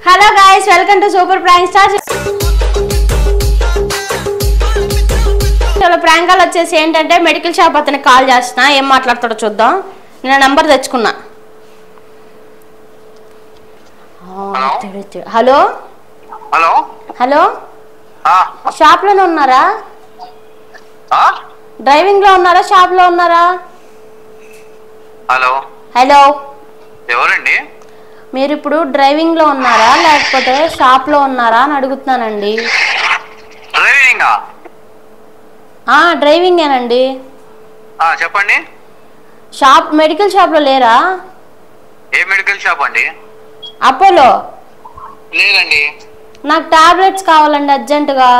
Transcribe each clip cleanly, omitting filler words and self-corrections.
Hello guys, welcome to super prank star. Prank call వచ్చేసి ఏంటంటే medical shop అతనికి call చేస్తున్నా, ఏం మాట్లాడతాడో చూద్దాం. నేను నంబర్ తెచ్చుకున్నా. హలో హలో హలో షాప్ లోనే ఉన్నారా? డ్రైవింగ్ లో ఉన్నారా? షాప్ లో ఉన్నారా? హలో హలో ఎవరండి? మీరు ఇప్పుడు డ్రైవింగ్ లో ఉన్నారా లేకపోతే షాప్ లో ఉన్నారా అని అడుగుతున్నానండి. డ్రైవింగేనండి. చెప్పండి. షాప్ మెడికల్ షాప్ లో లేరా? ఏ మెడికల్ షాప్ అండి? అపోలో. లేదండి. నాకు టాబ్లెట్స్ కావాలండి అర్జెంటుగా.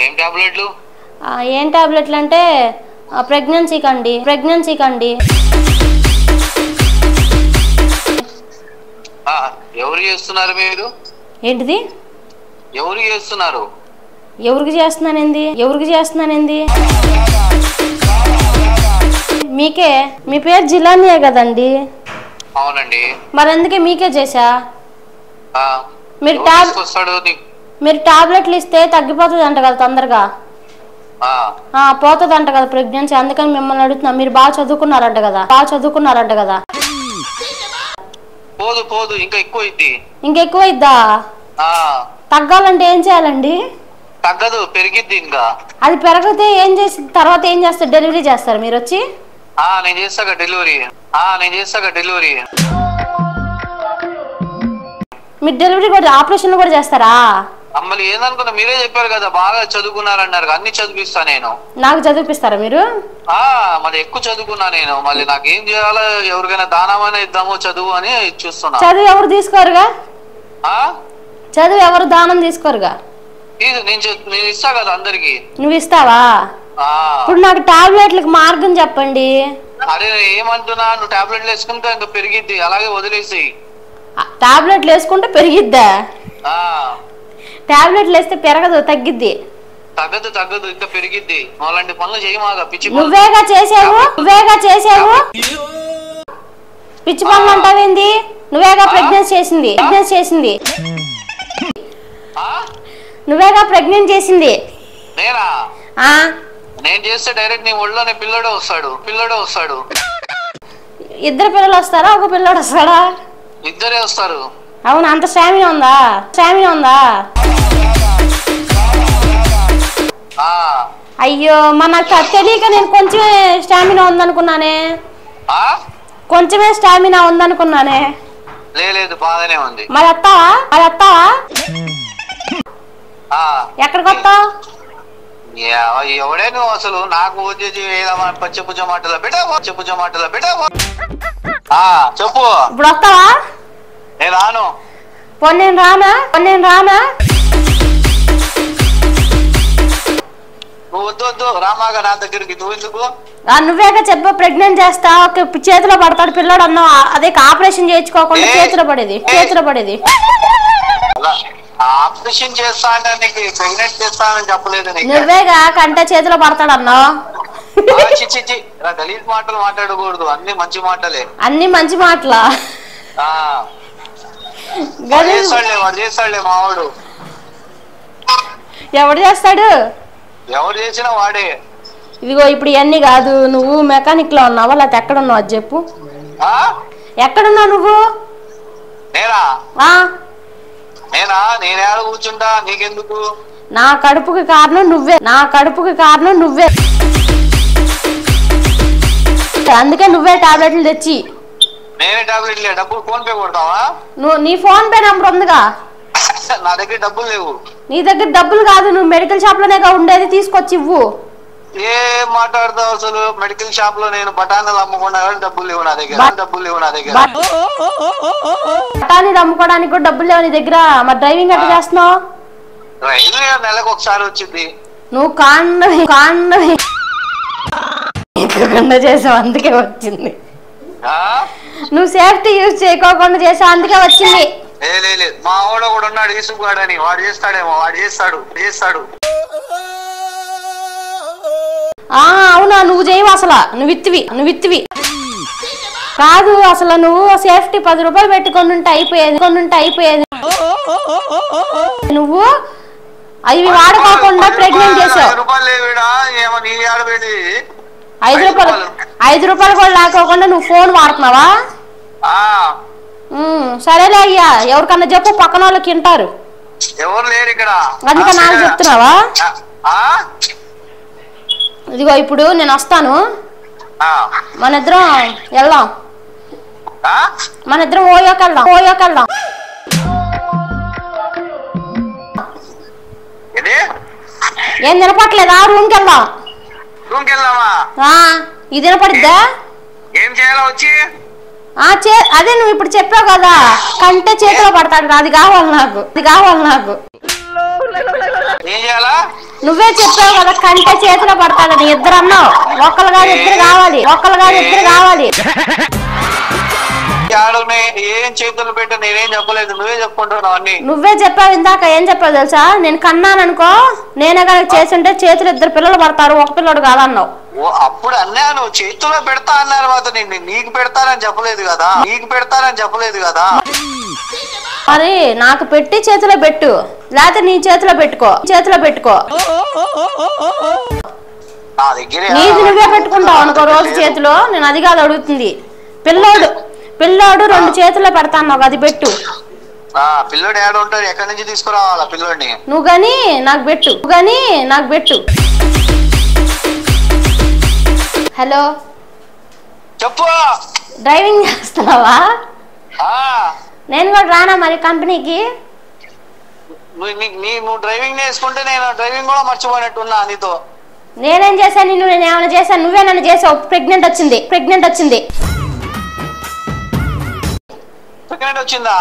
ఏం టాబ్లెట్లు? ఏం టాబ్లెట్లు అంటే ప్రెగ్నెన్సీకి అండి. ఎవరు చేస్తున్నారు మీరు? ఏంటిది? ఎవరు చేస్తున్నారు? ఎవరికి చేస్తున్నానేంది? మీకే. మీ పేరు జిలానియే కదండి? అవునండి. మరి అందుకే మీకే చేసా. మీరు టాబ్లెట్లు ఇస్తే తగ్గిపోతుంది అంట కదా తొందరగా. పోతుంది అంట కదా ప్రెగ్నెన్సీ, అందుకని మిమ్మల్ని అడుగుతున్నా. మీరు బాగా చదువుకున్నారంట కదా. పోదు ఇంకా ఎక్కువ ఇద్దా? తగ్గాలంటే ఏం చేయాలండి? తగ్గదు, పెరిగిద్ది. ఇంకా అది పెరిగితే ఏం చేసి తర్వాత ఏం చేస్తారు? డెలివరీ చేస్తారు మీరు వచ్చి? నేను చేస్తాగా డెలివరీ. మీరు డెలివరీ కూడా, ఆపరేషన్ కూడా చేస్తారా? మళ్ళీ ఏందనుకున్నా, మీరే చెప్పారు కదా బాగా చదువుకున్నారన్నారు. అన్ని చదివిస్తా నేను. నాకు చదివిపిస్తారా మీరు? మరి ఎక్కువ చదువుకున్నా నేను. మళ్ళీ నాకేం చేయాలో, ఎవరికైనా దానమైనా ఇద్దామో చదువు అని చూస్తున్నా. చదువు ఎవరు తీసుకోరుగా? చదువు ఎవరు దానం తీసుకోరుగా? నేను ఇస్తా కదా అందరికి. నువ్వు ఇస్తావా? ఇప్పుడు నాకు టాబ్లెట్లకు మార్గం చెప్పండి. అరే ఏమంటున్నా, నువ్వు టాబ్లెట్లు వేసుకుంటే ఇంకా పెరిగిద్ది, అలాగే వదిలేసి. టాబ్లెట్లు వేసుకుంటే పెరిగిద్దా? టాబ్లెట్లు వేస్తే పెరగదు, తగ్గిద్ది. తగ్గదు ఇంకా పెరిగిద్ది. అలాంటి పనులు చేయమాగా, పిచ్చి. నువ్వేగా చేసావు. పిచ్చి పనులు అంటావేంది? నువ్వేగా ప్రెగ్నెన్సీ చేసింది. నువ్వేగా ప్రెగ్నెంట్ చేసింది. నేనా? నేను చేస్తే డైరెక్ట్ నీ ఒళ్ళోనే పిల్లడే వస్తాడు. ఇద్దరు పిల్లలు వస్తారా? ఒక పిల్లడు వస్తాడా? ఇద్దరే వస్తారు. అవును, అంత స్టామినా ఉందా? అయ్యో, నాకు తెలియక నేను కొంచెమే స్టామినా ఉందనుకున్నానే. లేదు, బాగానే ఉంది. మరి వస్తావా? ఎక్కడికి వస్తావు? ఎవడే నువ్వు అసలు? నాకు వచ్చేసి పచ్చపుచ్చ మాటలు పెట్టావు. చెప్పు. ఇప్పుడు వస్తావా? నేను రాను. నేను రానా? నువ్వు వద్దు రామాగా నా దగ్గరికి. నువ్వు ఎందుకు? నువ్వేగా చెప్పు, ప్రెగ్నెంట్ చేస్తా, చేతిలో పడతాడు పిల్లడు అన్నావు. అదే ఆపరేషన్ చేయించుకోకుండా చేతిలో పడేది. ఆపరేషన్ చేస్తా అంటే నీకు ప్రెగ్నెంట్ చేస్తానని చెప్పలేదు. నువ్వేగా కంటే చేతిలో పడతాడు అన్నావు. గలీజ్ మాటలు మాట్లాడకూడదు, అన్ని మంచి మాటలే. అన్ని మంచి మాటలా? వాడు చేస్తాడులే మావాడు. ఎవడు చేస్తాడు? ఎవరు చేసినా వాడే. ఇదిగో ఇప్పుడు ఇవన్నీ కాదు. నువ్వు మెకానిక్ లో ఉన్నావా లేకపోతే ఎక్కడున్నావు అది చెప్పు. ఎక్కడున్నావు నువ్వు? నేను ఏడ కూర్చుంటా, నీకెందుకు? నా కడుపుకి కారణం నువ్వే. అందుకే నువ్వే టాబ్లెట్లు తెచ్చి. నేనే టాబ్లెట్లు డబ్బులు ఫోన్ పే కొడతావా? నీ ఫోన్ పే నంబర్ ఉందిగా. నా దగ్గర డబ్బులు లేవు. నీ దగ్గర డబ్బులు కాదు, నువ్వు మెడికల్ షాప్ లోనే ఉండేది, తీసుకొచ్చి ఇవ్వు. ఏం మాట్లాడతావు అసలు? మెడికల్ షాప్ లో నేను బఠానీలు అమ్ముకున్నా కానీ డబ్బులు లేవు నా దగ్గర. బఠానీలు అమ్ముకోవడానికి కూడా డబ్బులు లేవు నీ దగ్గర. మరి డ్రైవింగ్ ఎట్లా చేస్తున్నావు? డ్రైవింగ్ నెలకు ఒకసారి వచ్చింది. నువ్వు కాండవి చేసావు, అందుకే వచ్చింది. నువ్వు సేఫ్టీ యూజ్ చేయకోకుండా చేసావు, అందుకే వచ్చింది. లేదు, మా వాడు కూడా ఉన్నాడు ఈసుగాడని. వాడు చేస్తాడేమో. వాడు చేస్తాడు. అవునా? నువ్వు చేయవు అసలు. నువ్వు ఇత్తివి. కాదు అసలు నువ్వు సేఫ్టీ 10 రూపాయలు పెట్టుకొని ఉంటే అయిపోయేది నువ్వు అవి వాడుకోకుండా ప్రెగ్నెంట్ చేసావు. 5 రూపాయలు కూడా లేకోకుండా నువ్వు ఫోన్ వాడుతున్నావా? సరేలే అయ్యా, ఎవరికన్నా చెప్పు, పక్కన వాళ్ళకి వింటారు. ఎవరు లేరు ఇక్కడ, అందుకే నాకు చెప్తున్నావా? ఇదిగో ఇప్పుడు నేను వస్తాను, మన ఇద్దరం వెళ్దాం, మన ఇద్దరం ఓయోకి వెళ్దాం. ఏం వినపట్లేదా? రూమ్కి వెళ్దాం. ఇది వినపడిద్దా? ఏం చేయాలో వచ్చి అదే నువ్వు ఇప్పుడు చెప్పావు కదా, కంటే చేతిలో పడతాడు, అది కావాలి నాకు. నువ్వే చెప్పావు కదా కంటే చేతిలో పడతాడని, ఇద్దరు అన్నావు, ఒక్కరు కాదు ఇద్దరు కావాలి. ఏం చేతులు పెట్ట నేనేం చెప్పలేదు, నువ్వే చెప్పుకుంటున్నావు అన్ని. నువ్వే చెప్పావు ఇందాక. ఏం చెప్పావు తెలుసా? నేను కన్నాననుకో, నేనే కనుక చేస్తుంటే చేతులు 2 పిల్లలు పడతారు, ఒక పిల్లడు కాదన్నావు. అప్పుడు అన్నాను చేతిలో పెడతా అన్నారు, నీకు పెడతానని చెప్పలేదు కదా. మరి నాకు పెట్టి చేతిలో పెట్టు, లేకపోతే నీ చేతిలో పెట్టుకో. నీది నువ్వే పెట్టుకుంటావు అనుకో రోజు చేతిలో. నేను అది కాదు అడుగుతుంది. పిల్లోడు 2 చేతుల్లో పెడతా అన్నావు, అది పెట్టు. పిల్లోడు ఏడ ఉంటాడు, ఎక్కడి నుంచి తీసుకురావాలా పిల్లోడిని? నువ్వు గాని నాకు పెట్టు. హలో, చెప్పు. డ్రైవింగ్ చేస్తున్నావా? నేను కూడా రానా మరి కంపెనీకి? నువ్వు డ్రైవింగ్ నేర్చుకుంటే నేను డ్రైవింగ్ కూడా మర్చిపోయినట్టున్నా నీతో. నేనేం చేశాను? నేను ఏమైనా చేశాను? నువ్వే నన్ను చేసావు. ప్రెగ్నెంట్ వచ్చింది. ప్రెగ్నెంట్ వచ్చిందా?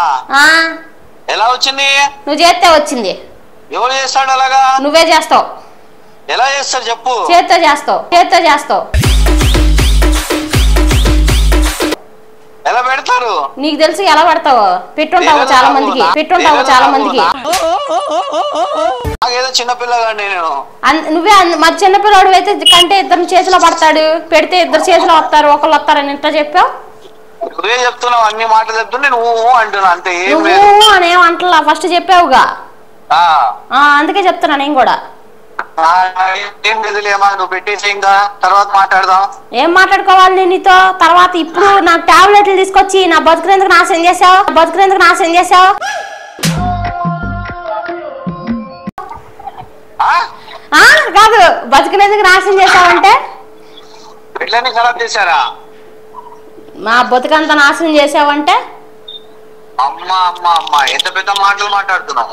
ఎలా వచ్చింది? నువ్వు చేస్తే వచ్చింది. ఎవరు చేస్తాడు అలాగా? నువ్వే చేస్తావు. ఎలా చేస్తాడు చెప్పు? చేత్తో చేస్తావు. ఎలా పెడతారు? నీకు తెలుసు ఎలా పెడతావు. పెట్టుంటావు చాలా మందికి. ఏదో చిన్నపిల్లగాండి నేను. నువ్వే మరి చిన్నపిల్లడు అయితే కంటే 2 చేతిలో పడతాడు, పెడితే 2 చేతిలో వస్తారు, ఒకళ్ళు వస్తారని ఇంత చెప్పావు. నువ్వే చెప్తున్నావు, అన్ని మాటలు చెప్తున్నా, నువ్వు అంటున్నా అంతే. అనేం అంటలా, ఫస్ట్ చెప్పావుగా, అందుకే చెప్తున్నా నేను కూడా. నువ్వు పెట్టేసి ఇంకా తర్వాత మాట్లాడదాం. ఏం మాట్లాడుకోవాలి నేను నీతో తర్వాత? ఇప్పుడు నాకు టాబ్లెట్లు తీసుకొచ్చి నా బతుకునేందుకు నాశనం చేసావు. కాదు, బతుకునేందుకు నాశనం చేసావంటే ఖరాబ్ చేశారా? మా బతుకంతా నాశనం చేసావంటే ఎంత పెద్ద మాటలు మాట్లాడుతున్నావు.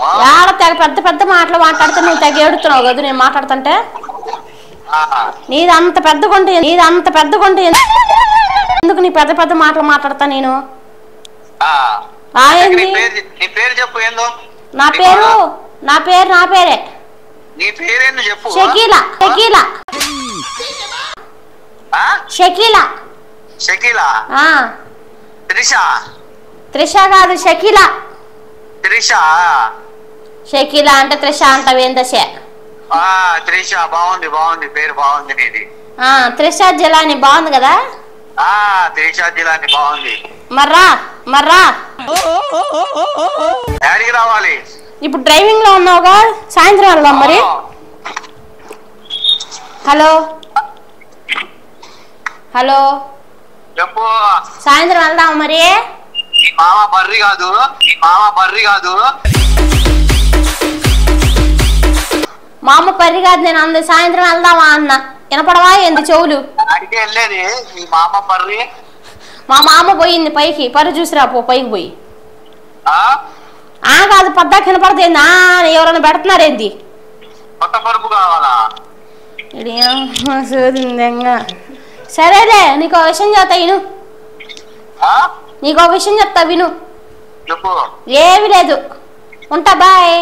పెద్ద మాటలు మాట్లాడితే నువ్వు తెగ ఏడుతున్నావు కదా నేను మాట్లాడుతుంటే. నీది అంత పెద్దగుంటే ఎందుకు నీ పెద్ద మాటలు మాట్లాడతా నేను? నా పేరే షకీలా. త్రిష కాదు, షకీలా అంటే త్రిష అంటావేంద? త్రిష బాగుంది పేరు బాగుంది నీది. త్రిష జిలాని బాగుంది కదా? త్రిష జిలాని బాగుంది. మర్రా యాడికి రావాలి? ఇప్పుడు డ్రైవింగ్ లో ఉన్నావుగా, సాయంత్రం వెళ్దాం మరి. హలో చెప్పు. సాయంత్రం వెళ్దాం మరి. మామ బర్రి కాదు. మా అమ్మ పర్రి కాదు, నేను అంది సాయంత్రం వెళ్దామా అన్న. వినపడవా ఏంది చెవులు? మా మామ పోయింది పైకి, పర్రి చూసిరా పైకి పోయి. కాదు పద్దాక వినపడదేంది? ఎవరైనా పెడుతున్నారేంది? సరేలే, నీకు విషయం చెప్తా విను. ఏమి లేదు, ఉంటా, బాయ్.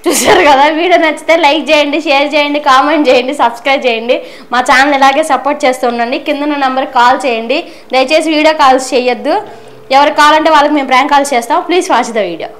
చూసారు కదా, వీడియో నచ్చితే లైక్ చేయండి, షేర్ చేయండి, కామెంట్ చేయండి, సబ్స్క్రైబ్ చేయండి. మా ఛానల్ ఇలాగే సపోర్ట్ చేస్తూ ఉండండి. కింద ఉన్న నెంబర్కి కాల్ చేయండి. దయచేసి వీడియో కాల్స్ చేయొద్దు. ఎవరికి కావాలంటే వాళ్ళకి మేము ప్రాంక్ కాల్స్ చేస్తాం. Please watch the video.